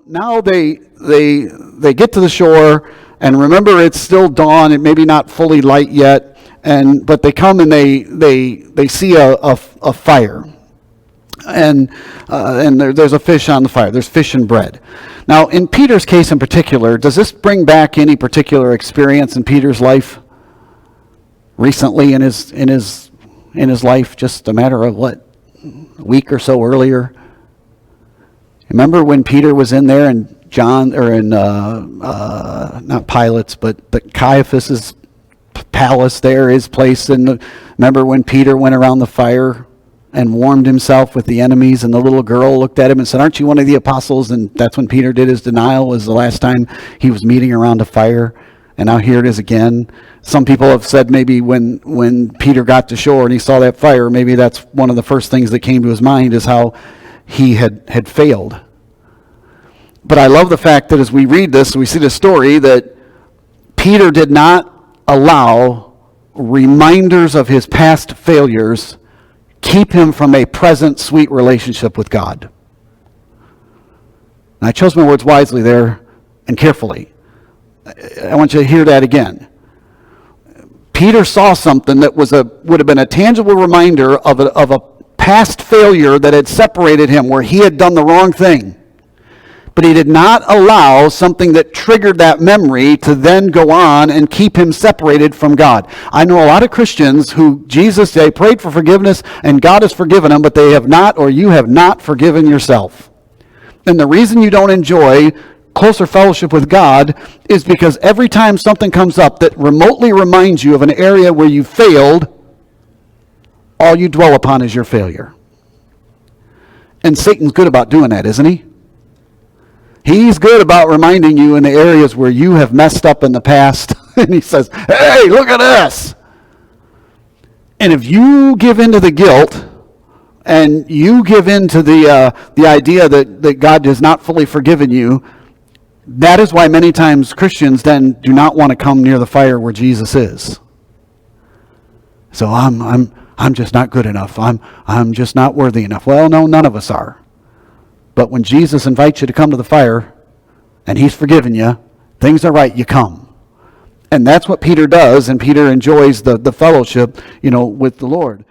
now they get to the shore, and remember it's still dawn, it maybe not fully light yet, but they come and they see a fire. And there's a fish on the fire. There's fish and bread. Now, in Peter's case in particular, does this bring back any particular experience in Peter's life recently in his life? Just a matter of a week or so earlier. Remember when Peter was in there and John, or in not Pilate's, but Caiaphas's palace there, his place. Remember when Peter went around the fire and warmed himself with the enemies, and the little girl looked at him and said, "Aren't you one of the apostles?" And that's when Peter did his denial, was the last time he was meeting around a fire. And now here it is again. Some people have said maybe when Peter got to shore and he saw that fire, maybe that's one of the first things that came to his mind, is how he had failed. But I love the fact that as we read this, we see the story that Peter did not allow reminders of his past failures keep him from a present sweet relationship with God. And I chose my words wisely there and carefully. I want you to hear that again. Peter saw something that would have been a tangible reminder of a past failure that had separated him, where he had done the wrong thing. But he did not allow something that triggered that memory to then go on and keep him separated from God. I know a lot of Christians who they prayed for forgiveness and God has forgiven them, but they have not, or you have not, forgiven yourself. And the reason you don't enjoy closer fellowship with God is because every time something comes up that remotely reminds you of an area where you failed, all you dwell upon is your failure. And Satan's good about doing that, isn't he? He's good about reminding you in the areas where you have messed up in the past. And he says, "Hey, look at this." And if you give into the guilt, and you give into the idea that God has not fully forgiven you, that is why many times Christians then do not want to come near the fire where Jesus is. So I'm just not good enough. I'm just not worthy enough. Well, no, none of us are. But when Jesus invites you to come to the fire, and he's forgiven you, things are right, you come. And that's what Peter does, and Peter enjoys the fellowship, with the Lord.